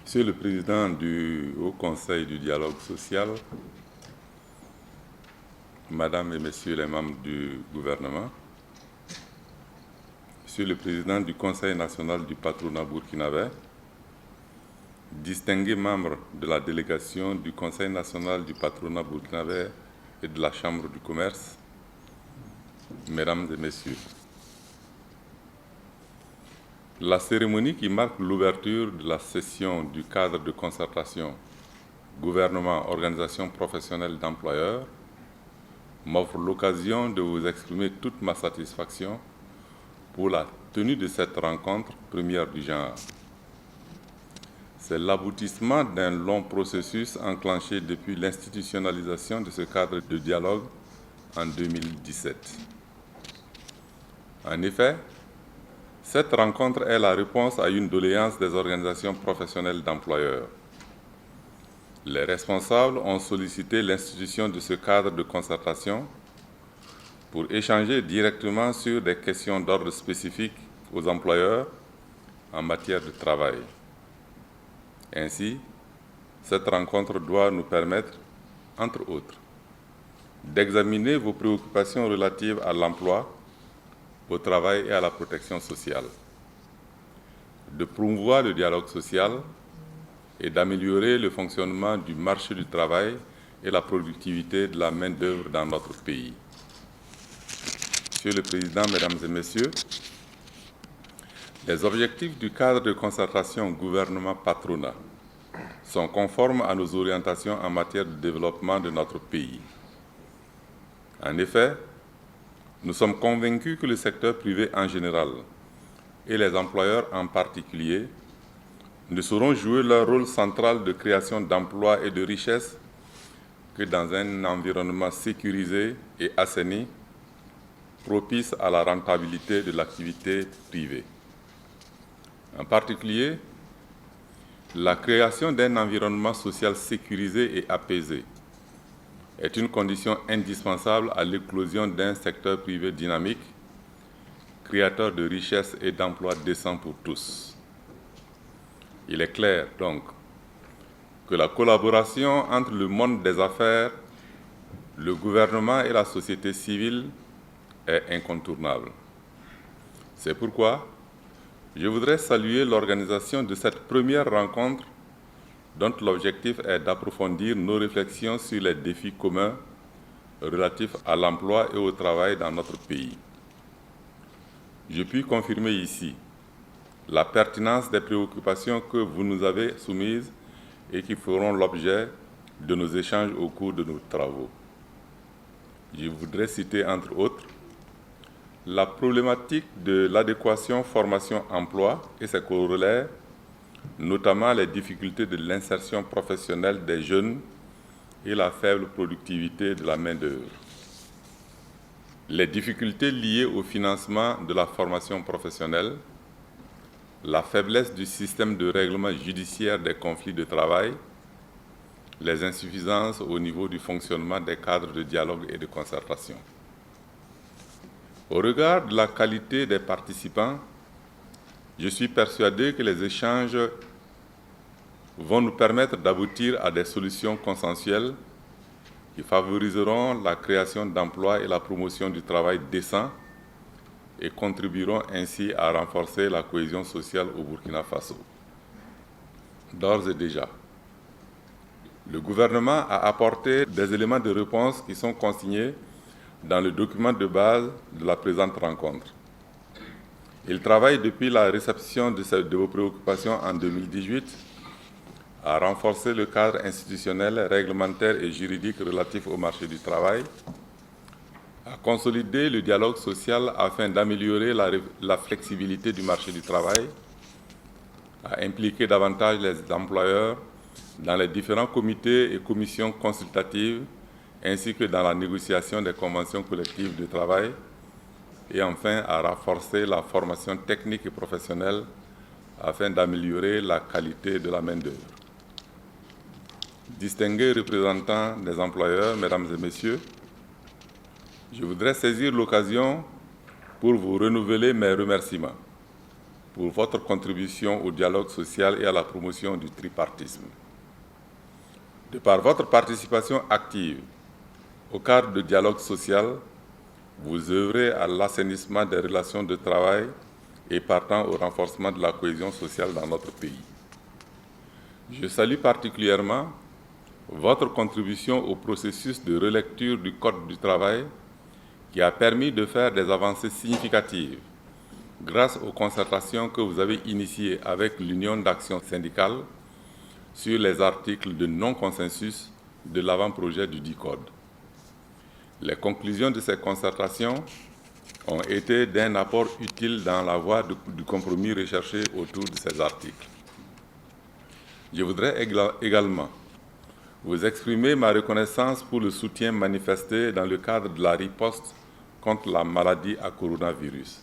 Monsieur le Président du Haut Conseil du dialogue social, Madame et Messieurs les membres du gouvernement, Monsieur le Président du Conseil national du patronat burkinabé, distingués membres de la délégation du Conseil national du patronat burkinabé et de la Chambre du commerce, Mesdames et Messieurs, la cérémonie qui marque l'ouverture de la session du cadre de concertation gouvernement, organisation professionnelle d'employeurs m'offre l'occasion de vous exprimer toute ma satisfaction pour la tenue de cette rencontre première du genre. C'est l'aboutissement d'un long processus enclenché depuis l'institutionnalisation de ce cadre de dialogue en 2017. En effet, cette rencontre est la réponse à une doléance des organisations professionnelles d'employeurs. Les responsables ont sollicité l'institution de ce cadre de concertation pour échanger directement sur des questions d'ordre spécifique aux employeurs en matière de travail. Ainsi, cette rencontre doit nous permettre, entre autres, d'examiner vos préoccupations relatives à l'emploi, au travail et à la protection sociale, de promouvoir le dialogue social et d'améliorer le fonctionnement du marché du travail et la productivité de la main-d'œuvre dans notre pays. Monsieur le Président, Mesdames et Messieurs, les objectifs du cadre de concertation gouvernement-patronat sont conformes à nos orientations en matière de développement de notre pays. En effet, nous sommes convaincus que le secteur privé en général et les employeurs en particulier ne sauront jouer leur rôle central de création d'emplois et de richesses que dans un environnement sécurisé et assaini, propice à la rentabilité de l'activité privée. En particulier, la création d'un environnement social sécurisé et apaisé est une condition indispensable à l'éclosion d'un secteur privé dynamique, créateur de richesses et d'emplois décents pour tous. Il est clair, donc, que la collaboration entre le monde des affaires, le gouvernement et la société civile est incontournable. C'est pourquoi je voudrais saluer l'organisation de cette première rencontre dont l'objectif est d'approfondir nos réflexions sur les défis communs relatifs à l'emploi et au travail dans notre pays. Je puis confirmer ici la pertinence des préoccupations que vous nous avez soumises et qui feront l'objet de nos échanges au cours de nos travaux. Je voudrais citer entre autres la problématique de l'adéquation formation-emploi et ses corollaires, notamment les difficultés de l'insertion professionnelle des jeunes et la faible productivité de la main-d'œuvre. Les difficultés liées au financement de la formation professionnelle, la faiblesse du système de règlement judiciaire des conflits de travail, les insuffisances au niveau du fonctionnement des cadres de dialogue et de concertation. Au regard de la qualité des participants, je suis persuadé que les échanges vont nous permettre d'aboutir à des solutions consensuelles qui favoriseront la création d'emplois et la promotion du travail décent et contribueront ainsi à renforcer la cohésion sociale au Burkina Faso. D'ores et déjà, le gouvernement a apporté des éléments de réponse qui sont consignés dans le document de base de la présente rencontre. Il travaille depuis la réception de vos préoccupations en 2018 à renforcer le cadre institutionnel, réglementaire et juridique relatif au marché du travail, à consolider le dialogue social afin d'améliorer la flexibilité du marché du travail, à impliquer davantage les employeurs dans les différents comités et commissions consultatives ainsi que dans la négociation des conventions collectives de travail, et enfin à renforcer la formation technique et professionnelle afin d'améliorer la qualité de la main-d'œuvre. Distingués représentants des employeurs, Mesdames et Messieurs, je voudrais saisir l'occasion pour vous renouveler mes remerciements pour votre contribution au dialogue social et à la promotion du tripartisme. De par votre participation active au cadre de dialogue social, vous œuvrez à l'assainissement des relations de travail et partant au renforcement de la cohésion sociale dans notre pays. Je salue particulièrement votre contribution au processus de relecture du Code du travail qui a permis de faire des avancées significatives grâce aux concertations que vous avez initiées avec l'Union d'action syndicale sur les articles de non-consensus de l'avant-projet du dit Code. Les conclusions de ces concertations ont été d'un apport utile dans la voie du compromis recherché autour de ces articles. Je voudrais également vous exprimer ma reconnaissance pour le soutien manifesté dans le cadre de la riposte contre la maladie à coronavirus.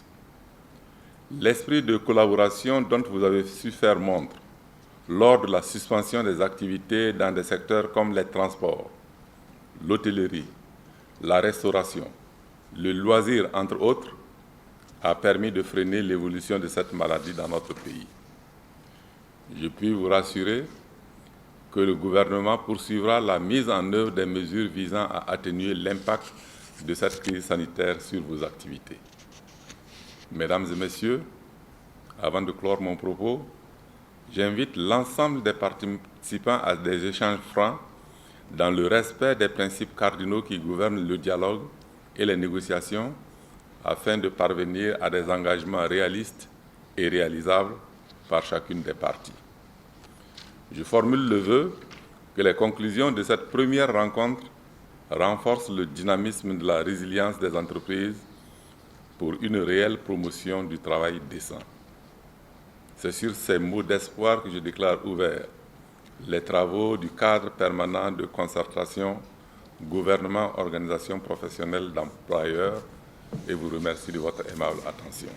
L'esprit de collaboration dont vous avez su faire montre lors de la suspension des activités dans des secteurs comme les transports, l'hôtellerie, la restauration, le loisir, entre autres, a permis de freiner l'évolution de cette maladie dans notre pays. Je puis vous rassurer que le gouvernement poursuivra la mise en œuvre des mesures visant à atténuer l'impact de cette crise sanitaire sur vos activités. Mesdames et messieurs, avant de clore mon propos, j'invite l'ensemble des participants à des échanges francs dans le respect des principes cardinaux qui gouvernent le dialogue et les négociations afin de parvenir à des engagements réalistes et réalisables par chacune des parties. Je formule le vœu que les conclusions de cette première rencontre renforcent le dynamisme de la résilience des entreprises pour une réelle promotion du travail décent. C'est sur ces mots d'espoir que je déclare ouverts les travaux du cadre permanent de concertation gouvernement, organisation professionnelle d'employeurs et vous remercie de votre aimable attention.